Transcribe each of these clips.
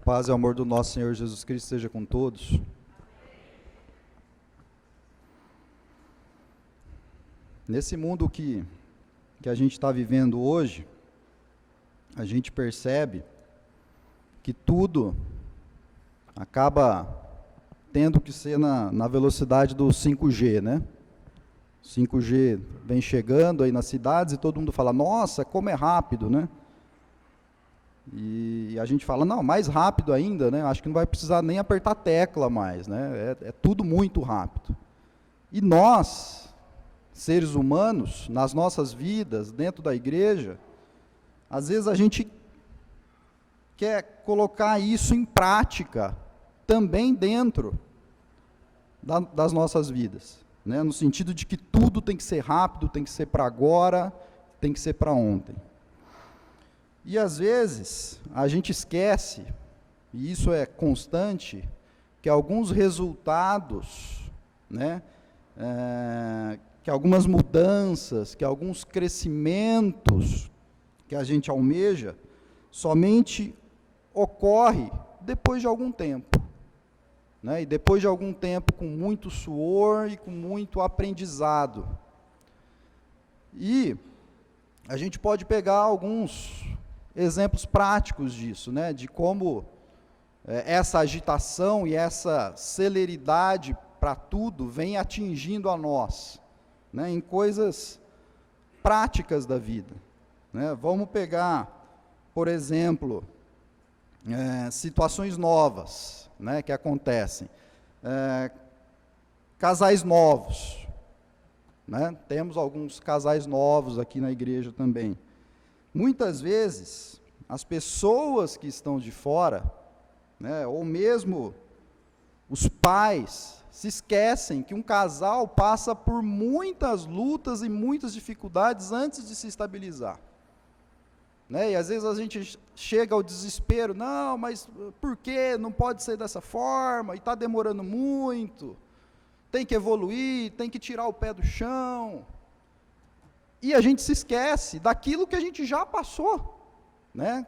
paz e o amor do nosso Senhor Jesus Cristo esteja com todos. Nesse mundo que a gente está vivendo hoje, a gente percebe que tudo acaba tendo que ser na velocidade do 5G, né? 5G vem chegando aí nas cidades e todo mundo fala, nossa, como é rápido, né? E a gente fala, não, mais rápido ainda, né? Acho que não vai precisar nem apertar tecla mais, né? É tudo muito rápido. E nós, seres humanos, nas nossas vidas, dentro da igreja, às vezes a gente quer colocar isso em prática, também dentro das nossas vidas, né? No sentido de que tudo tem que ser rápido, tem que ser para agora, tem que ser para ontem. E às vezes a gente esquece, e isso é constante, que alguns resultados, né, que algumas mudanças, que alguns crescimentos que a gente almeja, somente ocorre depois de algum tempo, né, e depois de algum tempo com muito suor e com muito aprendizado. E a gente pode pegar alguns exemplos práticos disso, né, de como essa agitação e essa celeridade para tudo vem atingindo a nós, né, em coisas práticas da vida, né. Vamos pegar, por exemplo, situações novas, né, que acontecem, casais novos, né, temos alguns casais novos aqui na igreja também. Muitas vezes, as pessoas que estão de fora, né, ou mesmo os pais, se esquecem que um casal passa por muitas lutas e muitas dificuldades antes de se estabilizar, né? E às vezes a gente chega ao desespero, não, mas por que não pode ser dessa forma, e está demorando muito, tem que evoluir, tem que tirar o pé do chão. E a gente se esquece daquilo que a gente já passou, né?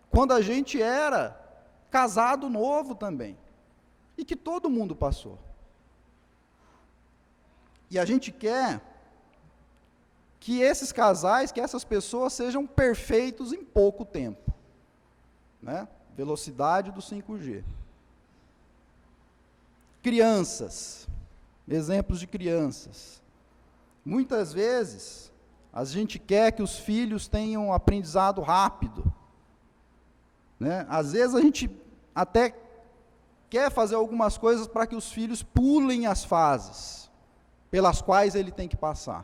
Quando a gente era casado novo também, e que todo mundo passou. E a gente quer que esses casais, que essas pessoas sejam perfeitos em pouco tempo, né? Velocidade do 5G. Crianças, exemplos de crianças. Muitas vezes a gente quer que os filhos tenham um aprendizado rápido, né? Às vezes a gente até quer fazer algumas coisas para que os filhos pulem as fases pelas quais ele tem que passar.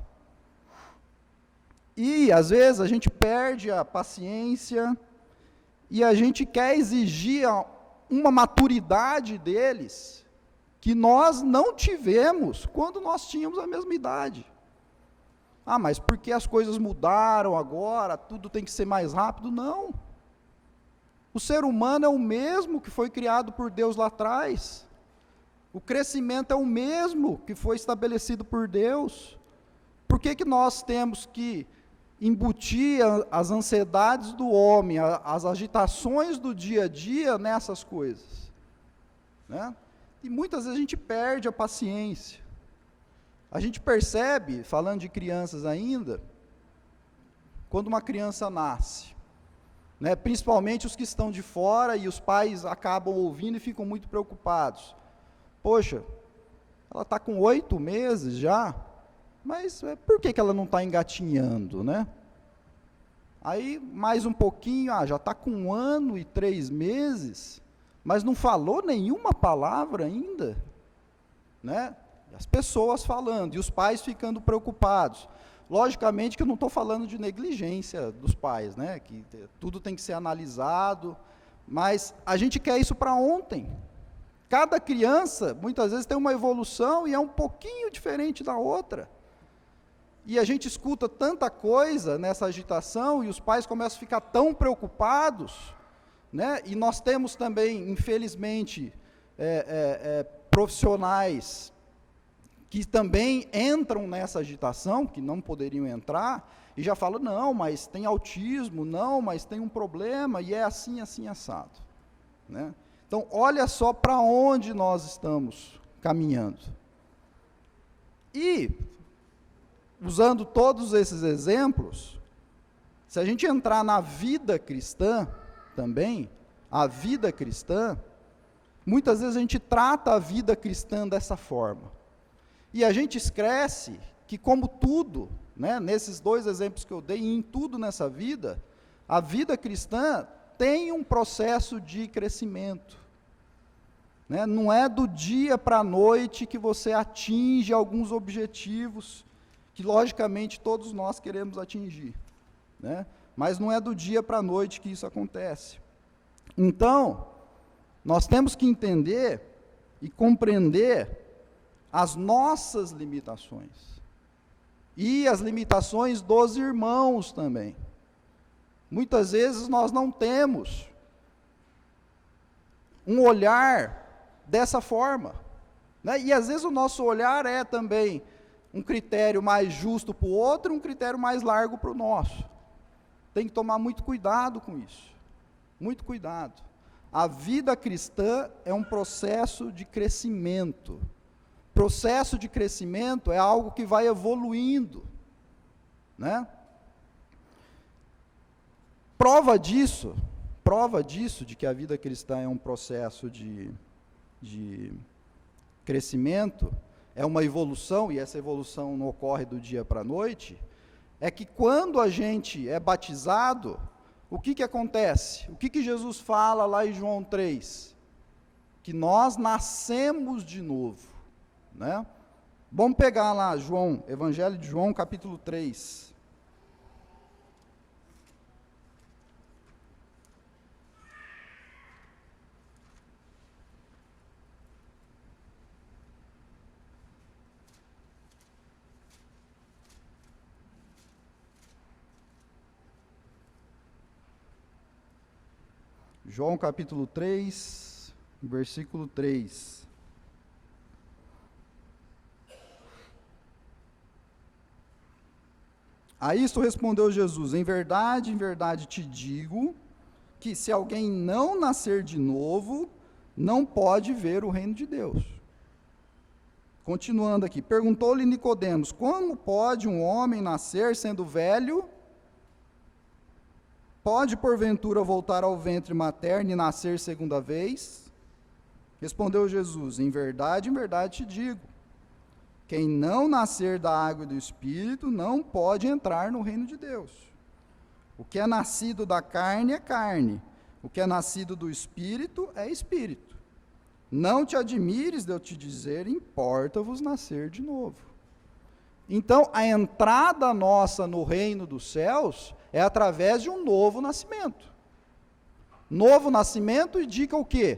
E às vezes a gente perde a paciência e a gente quer exigir uma maturidade deles que nós não tivemos quando nós tínhamos a mesma idade. Ah, mas porque as coisas mudaram agora, tudo tem que ser mais rápido? Não. O ser humano é o mesmo que foi criado por Deus lá atrás. O crescimento é o mesmo que foi estabelecido por Deus. Por que nós temos que embutir as ansiedades do homem, as agitações do dia a dia nessas coisas, né? E muitas vezes a gente perde a paciência. A gente percebe, falando de crianças ainda, quando uma criança nasce, né, principalmente os que estão de fora, e os pais acabam ouvindo e ficam muito preocupados. Poxa, ela está com 8 meses já, mas por que ela não está engatinhando, né? Aí, mais um pouquinho, já está com 1 ano e 3 meses, mas não falou nenhuma palavra ainda, né? As pessoas falando, e os pais ficando preocupados. Logicamente que eu não estou falando de negligência dos pais, né? Que tudo tem que ser analisado, mas a gente quer isso para ontem. Cada criança, muitas vezes, tem uma evolução e é um pouquinho diferente da outra. E a gente escuta tanta coisa nessa agitação, e os pais começam a ficar tão preocupados, né? E nós temos também, infelizmente, profissionais que também entram nessa agitação, que não poderiam entrar, e já falam, não, mas tem autismo, não, mas tem um problema, e é assim, assim, assado, né? Então, olha só para onde nós estamos caminhando. E, usando todos esses exemplos, se a gente entrar na vida cristã também, a vida cristã, muitas vezes a gente trata a vida cristã dessa forma. E a gente esquece que, como tudo, né, nesses dois exemplos que eu dei, em tudo nessa vida, a vida cristã tem um processo de crescimento. Né? Não é do dia para a noite que você atinge alguns objetivos que, logicamente, todos nós queremos atingir. Né? Mas não é do dia para a noite que isso acontece. Então, nós temos que entender e compreender as nossas limitações e as limitações dos irmãos também. Muitas vezes nós não temos um olhar dessa forma, né? E às vezes o nosso olhar é também um critério mais justo para o outro, um critério mais largo para o nosso. Tem que tomar muito cuidado com isso, muito cuidado. A vida cristã é um processo de crescimento. Processo de crescimento é algo que vai evoluindo, né? Prova disso, de que a vida cristã é um processo de crescimento, é uma evolução, e essa evolução não ocorre do dia para a noite, é que quando a gente é batizado, o que acontece? O que Jesus fala lá em João 3? Que nós nascemos de novo, né? Vamos pegar lá João, Evangelho de João, capítulo 3. João capítulo 3, versículo 3. A isto respondeu Jesus: em verdade te digo, que se alguém não nascer de novo, não pode ver o reino de Deus. Continuando aqui, perguntou-lhe Nicodemos: como pode um homem nascer sendo velho? Pode, porventura, voltar ao ventre materno e nascer segunda vez? Respondeu Jesus: em verdade te digo, quem não nascer da água e do Espírito não pode entrar no reino de Deus. O que é nascido da carne é carne, o que é nascido do Espírito é Espírito. Não te admires de eu te dizer, importa-vos nascer de novo. Então, a entrada nossa no reino dos céus é através de um novo nascimento. Novo nascimento indica o quê?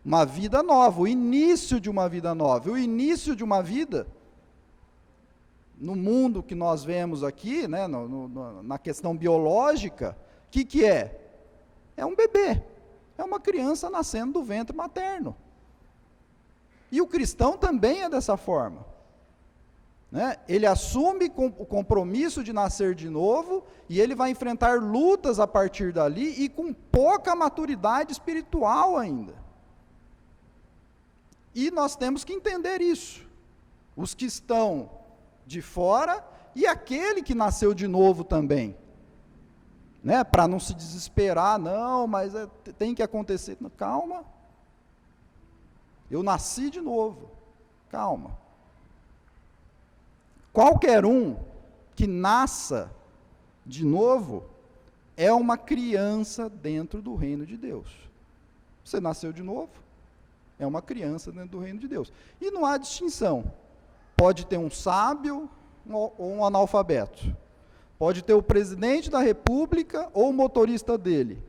Uma vida nova, o início de uma vida nova. O início de uma vida, no mundo que nós vemos aqui, né, na questão biológica, o que é? É um bebê, é uma criança nascendo do ventre materno. E o cristão também é dessa forma. Né? Ele assume o compromisso de nascer de novo, e ele vai enfrentar lutas a partir dali, e com pouca maturidade espiritual ainda. E nós temos que entender isso. Os que estão de fora, e aquele que nasceu de novo também. Né? Para não se desesperar, não, mas tem que acontecer. Calma. Eu nasci de novo. Calma. Qualquer um que nasça de novo é uma criança dentro do reino de Deus. Você nasceu de novo, é uma criança dentro do reino de Deus. E não há distinção. Pode ter um sábio ou um analfabeto. Pode ter o presidente da república ou o motorista dele.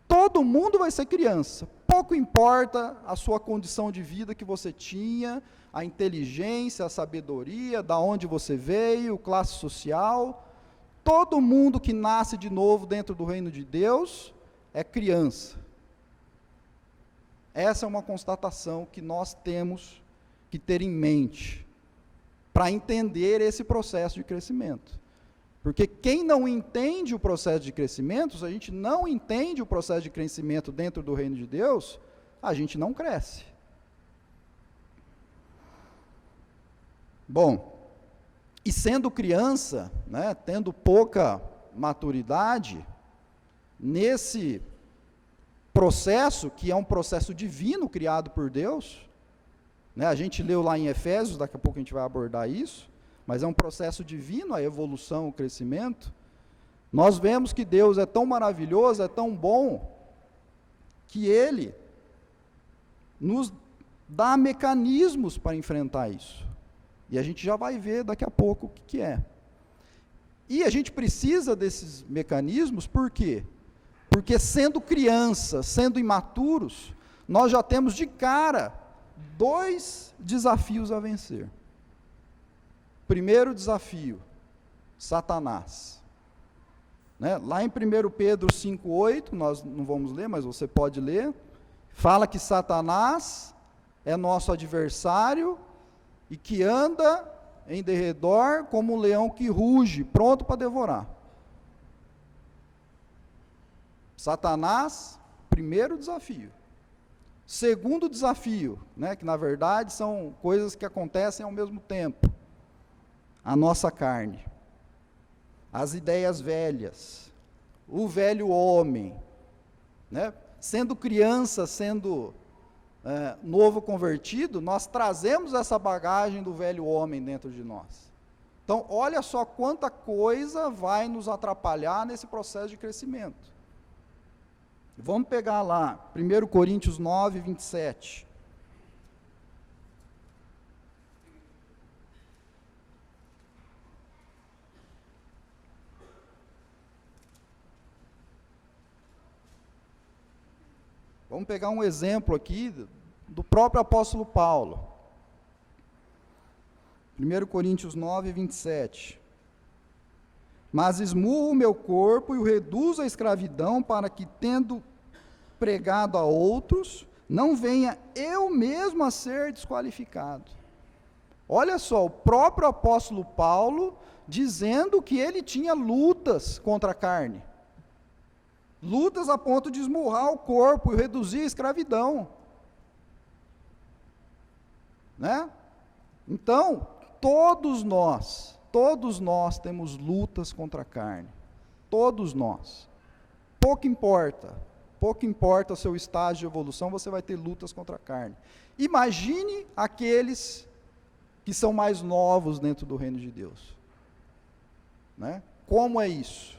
Todo mundo vai ser criança. Pouco importa a sua condição de vida que você tinha, a inteligência, a sabedoria, da onde você veio, classe social. Todo mundo que nasce de novo dentro do reino de Deus é criança. Essa é uma constatação que nós temos que ter em mente para entender esse processo de crescimento. Porque quem não entende o processo de crescimento, se a gente não entende o processo de crescimento dentro do reino de Deus, a gente não cresce. Bom, e sendo criança, né, tendo pouca maturidade, nesse processo, que é um processo divino criado por Deus, né, a gente leu lá em Efésios, daqui a pouco a gente vai abordar isso, mas é um processo divino, a evolução, o crescimento. Nós vemos que Deus é tão maravilhoso, é tão bom, que Ele nos dá mecanismos para enfrentar isso. E a gente já vai ver daqui a pouco o que é. E a gente precisa desses mecanismos, por quê? Porque sendo crianças, sendo imaturos, nós já temos de cara 2 desafios a vencer. Primeiro desafio, Satanás. Né? Lá em 1 Pedro 5,8, nós não vamos ler, mas você pode ler, fala que Satanás é nosso adversário e que anda em derredor como um leão que ruge, pronto para devorar. Satanás, primeiro desafio. Segundo desafio, né, que na verdade são coisas que acontecem ao mesmo tempo. A nossa carne, as ideias velhas, o velho homem, né? Sendo criança, sendo novo convertido, nós trazemos essa bagagem do velho homem dentro de nós. Então, olha só quanta coisa vai nos atrapalhar nesse processo de crescimento. Vamos pegar lá, 1 Coríntios 9, 27. Vamos pegar um exemplo aqui do próprio apóstolo Paulo. 1 Coríntios 9, 27. Mas esmurro o meu corpo e o reduzo à escravidão, para que, tendo pregado a outros, não venha eu mesmo a ser desqualificado. Olha só, o próprio apóstolo Paulo dizendo que ele tinha lutas contra a carne. Lutas a ponto de esmurrar o corpo e reduzir a escravidão. Né? Então, todos nós temos lutas contra a carne. Todos nós. Pouco importa o seu estágio de evolução, você vai ter lutas contra a carne. Imagine aqueles que são mais novos dentro do reino de Deus. Né? Como é isso?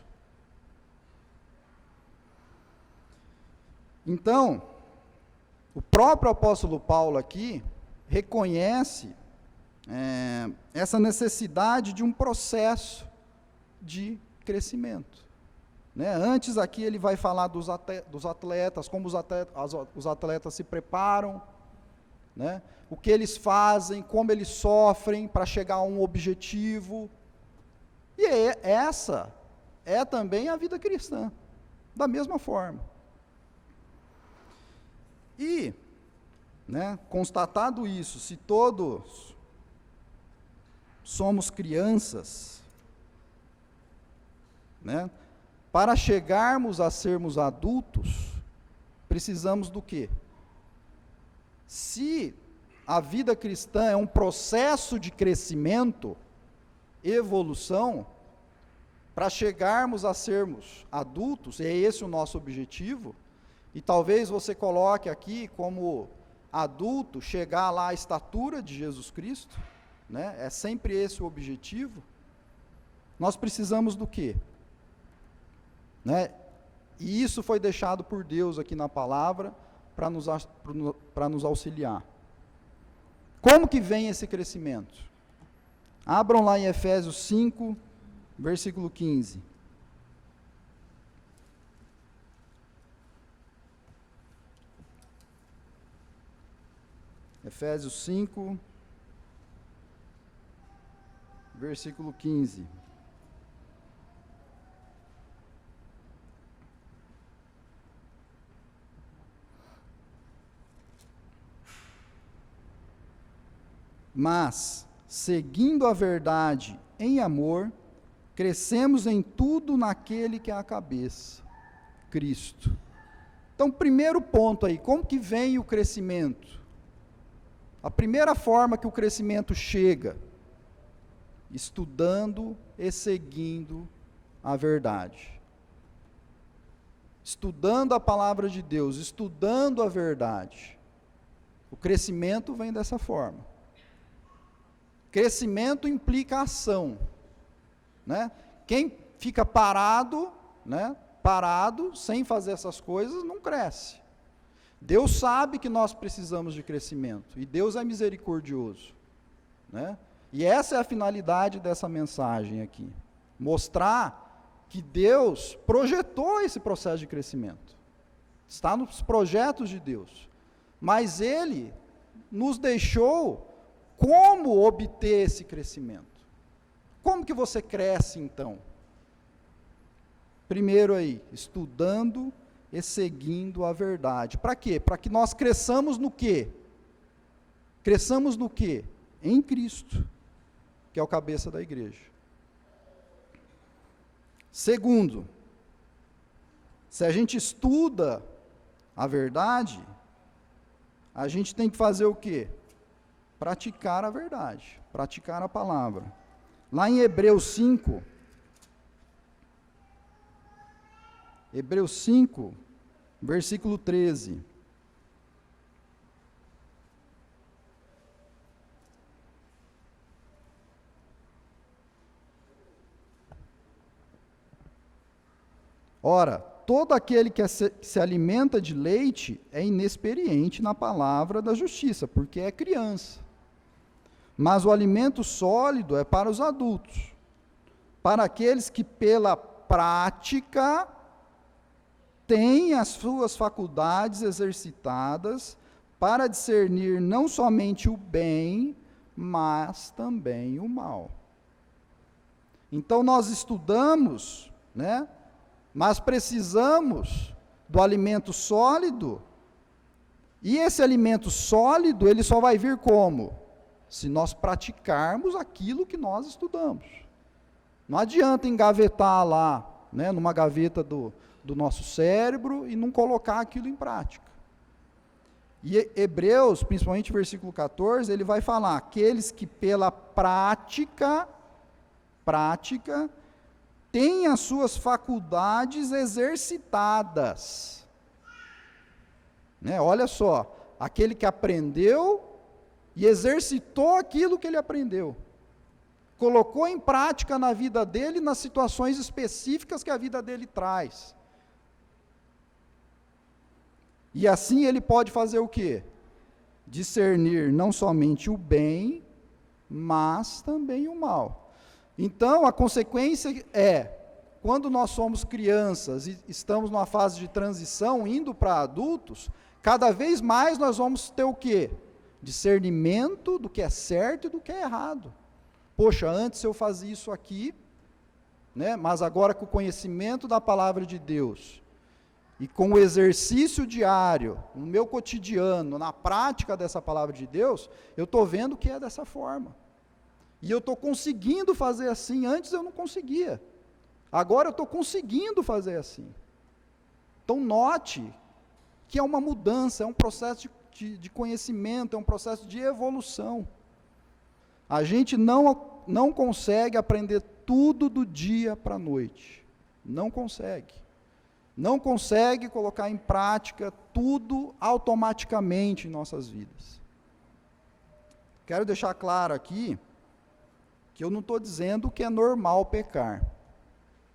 Então, o próprio apóstolo Paulo aqui reconhece essa necessidade de um processo de crescimento. Né? Antes aqui ele vai falar dos atletas, como os atletas se preparam, né? O que eles fazem, como eles sofrem para chegar a um objetivo. E essa é também a vida cristã, da mesma forma. E, né, constatado isso, se todos somos crianças, né, para chegarmos a sermos adultos, precisamos do quê? Se a vida cristã é um processo de crescimento, evolução, para chegarmos a sermos adultos, é esse o nosso objetivo. E talvez você coloque aqui como adulto, chegar lá à estatura de Jesus Cristo, né? É sempre esse o objetivo. Nós precisamos do quê? Né? E isso foi deixado por Deus aqui na palavra, para nos auxiliar. Como que vem esse crescimento? Abram lá em Efésios 5, versículo 15. Efésios 5, versículo 15. Mas, seguindo a verdade em amor, crescemos em tudo naquele que é a cabeça, Cristo. Então, primeiro ponto aí, como que vem o crescimento? A primeira forma que o crescimento chega, estudando e seguindo a verdade. Estudando a palavra de Deus, estudando a verdade. O crescimento vem dessa forma. Crescimento implica ação, né? Quem fica parado, né? Parado, sem fazer essas coisas, não cresce. Deus sabe que nós precisamos de crescimento, e Deus é misericordioso, né? E essa é a finalidade dessa mensagem aqui, mostrar que Deus projetou esse processo de crescimento, está nos projetos de Deus, mas Ele nos deixou como obter esse crescimento. Como que você cresce então? Primeiro aí, estudando e seguindo a verdade. Para quê? Para que nós cresçamos no quê? Cresçamos no quê? Em Cristo, que é o cabeça da igreja. Segundo, se a gente estuda a verdade, a gente tem que fazer o quê? Praticar a verdade, praticar a palavra. Lá em Hebreus 5, versículo 13. Ora, todo aquele que se alimenta de leite é inexperiente na palavra da justiça, porque é criança. Mas o alimento sólido é para os adultos, para aqueles que pela prática têm as suas faculdades exercitadas para discernir não somente o bem, mas também o mal. Então nós estudamos, né? Mas precisamos do alimento sólido, e esse alimento sólido, ele só vai vir como? Se nós praticarmos aquilo que nós estudamos. Não adianta engavetar lá, né, numa gaveta do nosso cérebro e não colocar aquilo em prática. E Hebreus, principalmente versículo 14, ele vai falar, aqueles que pela prática, têm as suas faculdades exercitadas. Né? Olha só, aquele que aprendeu e exercitou aquilo que ele aprendeu. Colocou em prática na vida dele, nas situações específicas que a vida dele traz. E assim ele pode fazer o quê? Discernir não somente o bem, mas também o mal. Então, a consequência é, quando nós somos crianças e estamos numa fase de transição, indo para adultos, cada vez mais nós vamos ter o quê? Discernimento do que é certo e do que é errado. Poxa, antes eu fazia isso aqui, né, mas agora com o conhecimento da palavra de Deus, e com o exercício diário, no meu cotidiano, na prática dessa palavra de Deus, eu estou vendo que é dessa forma. E eu estou conseguindo fazer assim, antes eu não conseguia. Agora eu estou conseguindo fazer assim. Então note que é uma mudança, é um processo de conhecimento, é um processo de evolução. A gente não consegue aprender tudo do dia para a noite. Não consegue. Não consegue colocar em prática tudo automaticamente em nossas vidas. Quero deixar claro aqui que eu não estou dizendo que é normal pecar.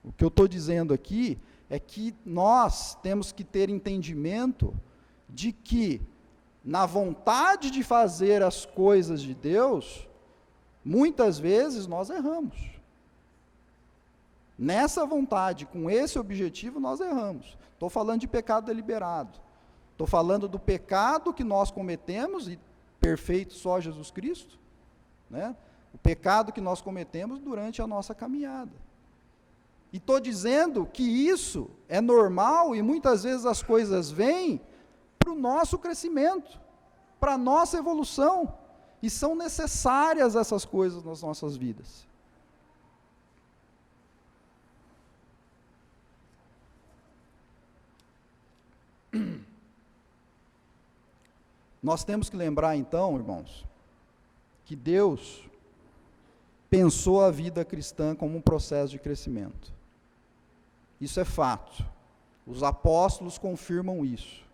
O que eu estou dizendo aqui é que nós temos que ter entendimento de que, na vontade de fazer as coisas de Deus, muitas vezes nós erramos. Nessa vontade, com esse objetivo, nós erramos. Estou falando de pecado deliberado. Estou falando do pecado que nós cometemos, e perfeito só Jesus Cristo, né? O pecado que nós cometemos durante a nossa caminhada. E estou dizendo que isso é normal, e muitas vezes as coisas vêm para o nosso crescimento, para a nossa evolução, e são necessárias essas coisas nas nossas vidas. Nós temos que lembrar então, irmãos, que Deus pensou a vida cristã como um processo de crescimento. Isso é fato. Os apóstolos confirmam isso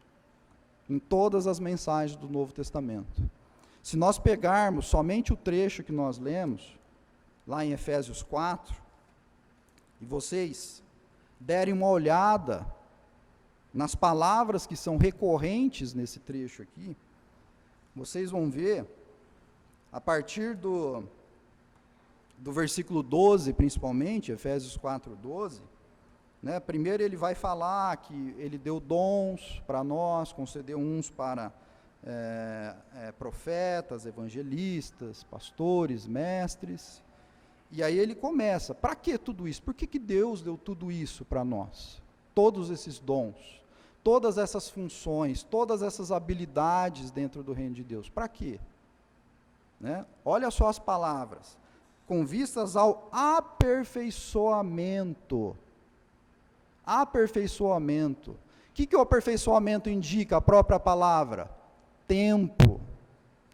em todas as mensagens do Novo Testamento. Se nós pegarmos somente o trecho que nós lemos, lá em Efésios 4, e vocês derem uma olhada nas palavras que são recorrentes nesse trecho aqui, vocês vão ver, a partir do versículo 12, principalmente, Efésios 4, 12, né, primeiro ele vai falar que ele deu dons para nós, concedeu uns para profetas, evangelistas, pastores, mestres, e aí ele começa, para que tudo isso? Por que Deus deu tudo isso para nós? Todos esses dons, todas essas funções, todas essas habilidades dentro do reino de Deus, para quê? Né? Olha só as palavras, com vistas ao aperfeiçoamento. Aperfeiçoamento. O que o aperfeiçoamento indica? A própria palavra. Tempo.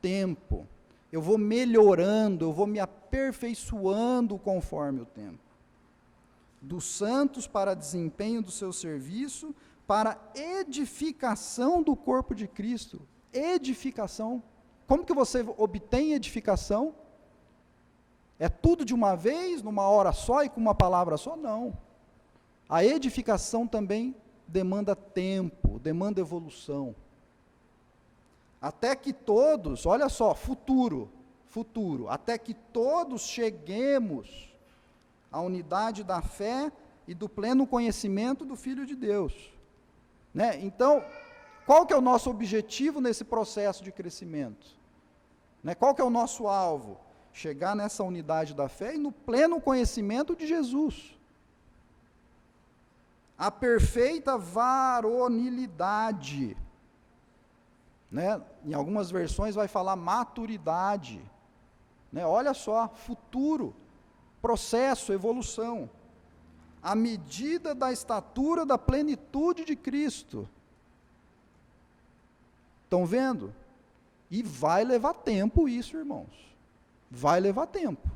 Tempo. Eu vou melhorando, eu vou me aperfeiçoando conforme o tempo. Dos santos para desempenho do seu serviço, para edificação do corpo de Cristo. Edificação. Como que você obtém edificação? É tudo de uma vez, numa hora só e com uma palavra só? Não. A edificação também demanda tempo, demanda evolução. Até que todos, olha só, futuro, até que todos cheguemos à unidade da fé e do pleno conhecimento do Filho de Deus. Né? Então, qual que é o nosso objetivo nesse processo de crescimento? Né? Qual que é o nosso alvo? Chegar nessa unidade da fé e no pleno conhecimento de Jesus. A perfeita varonilidade. Né? Em algumas versões vai falar maturidade. Né? Olha só, futuro, processo, evolução. À medida da estatura da plenitude de Cristo. Estão vendo? E vai levar tempo isso, irmãos. Vai levar tempo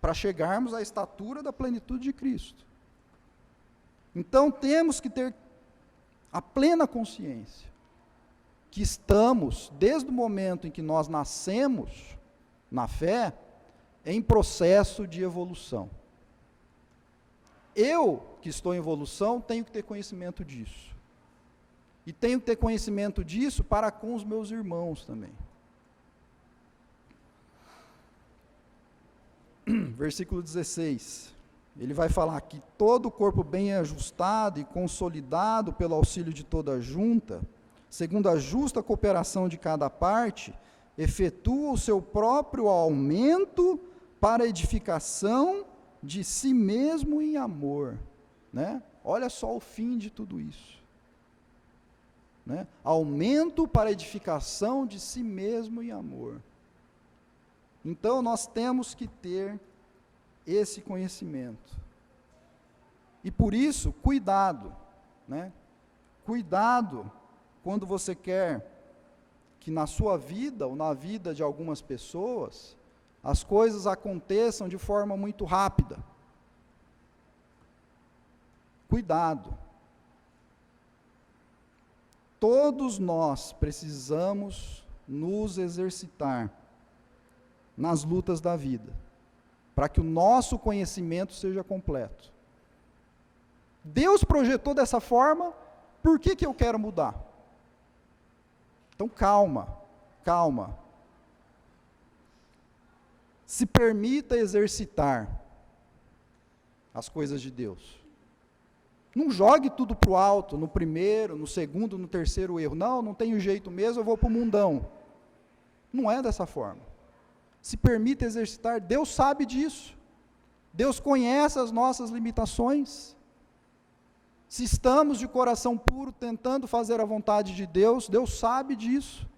para chegarmos à estatura da plenitude de Cristo. Então temos que ter a plena consciência que estamos, desde o momento em que nós nascemos na fé, em processo de evolução. Eu, que estou em evolução, tenho que ter conhecimento disso. E tenho que ter conhecimento disso para com os meus irmãos também. Versículo 16, ele vai falar que todo o corpo bem ajustado e consolidado pelo auxílio de toda a junta, segundo a justa cooperação de cada parte, efetua o seu próprio aumento para a edificação de si mesmo em amor. Né? Olha só o fim de tudo isso. Né? Aumento para a edificação de si mesmo em amor. Então, nós temos que ter esse conhecimento. E por isso, cuidado, né? Cuidado quando você quer que na sua vida, ou na vida de algumas pessoas, as coisas aconteçam de forma muito rápida. Cuidado. Todos nós precisamos nos exercitar nas lutas da vida, para que o nosso conhecimento seja completo. Deus projetou dessa forma, por que eu quero mudar? Então calma, calma. Se permita exercitar as coisas de Deus. Não jogue tudo para o alto, no primeiro, no segundo, no terceiro erro. Não tenho jeito mesmo, eu vou para o mundão. Não é dessa forma. Se permita exercitar, Deus sabe disso. Deus conhece as nossas limitações. Se estamos de coração puro tentando fazer a vontade de Deus, Deus sabe disso.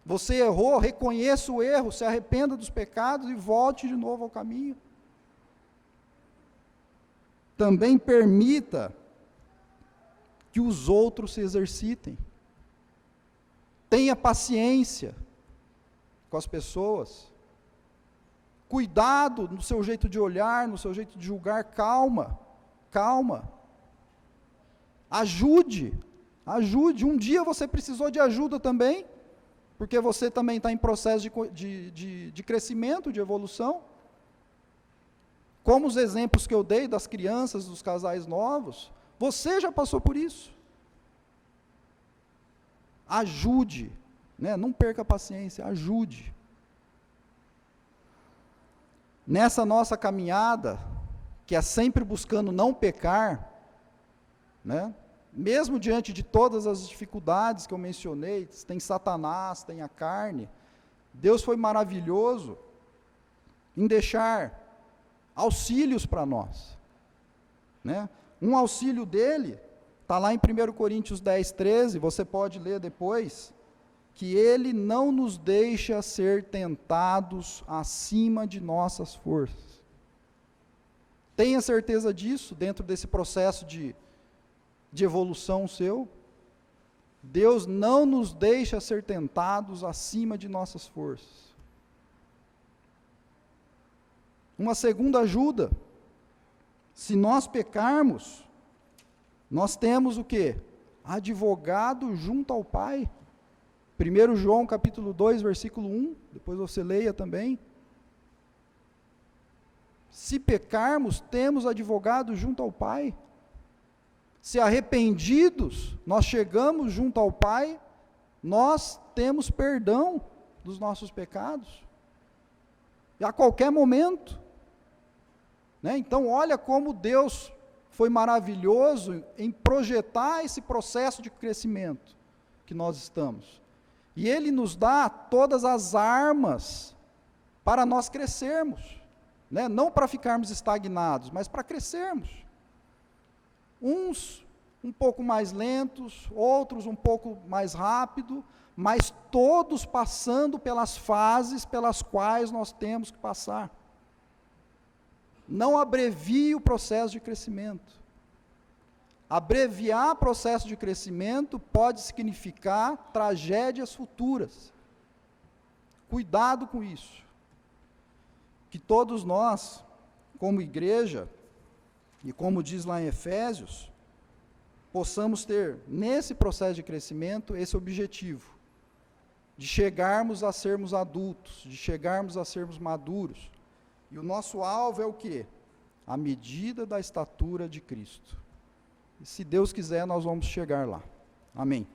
Você errou, reconheça o erro, se arrependa dos pecados e volte de novo ao caminho. Também permita que os outros se exercitem. Tenha paciência com as pessoas. Cuidado no seu jeito de olhar, no seu jeito de julgar. Calma, calma. Ajude. Um dia você precisou de ajuda também, porque você também está em processo de crescimento, de evolução. Como os exemplos que eu dei das crianças, dos casais novos, você já passou por isso. Ajude, né? Não perca a paciência, ajude. Nessa nossa caminhada, que é sempre buscando não pecar, né? Mesmo diante de todas as dificuldades que eu mencionei, tem Satanás, tem a carne, Deus foi maravilhoso em deixar auxílios para nós, né? Um auxílio dele está lá em 1 Coríntios 10, 13, você pode ler depois, que ele não nos deixa ser tentados acima de nossas forças. Tenha certeza disso, dentro desse processo de evolução seu. Deus não nos deixa ser tentados acima de nossas forças. Uma segunda ajuda, se nós pecarmos, nós temos o quê? Advogado junto ao Pai. 1 João capítulo 2, versículo 1, depois você leia também. Se pecarmos, temos advogado junto ao Pai. Se arrependidos, nós chegamos junto ao Pai, nós temos perdão dos nossos pecados. E a qualquer momento. Né? Então, olha como Deus foi maravilhoso em projetar esse processo de crescimento que nós estamos. E Ele nos dá todas as armas para nós crescermos, né? Não para ficarmos estagnados, mas para crescermos. Uns um pouco mais lentos, outros um pouco mais rápido, mas todos passando pelas fases pelas quais nós temos que passar. Não abrevie o processo de crescimento. Abreviar processo de crescimento pode significar tragédias futuras. Cuidado com isso. Que todos nós, como igreja, e como diz lá em Efésios, possamos ter, nesse processo de crescimento, esse objetivo, de chegarmos a sermos adultos, de chegarmos a sermos maduros. E o nosso alvo é o quê? A medida da estatura de Cristo. E se Deus quiser, nós vamos chegar lá. Amém.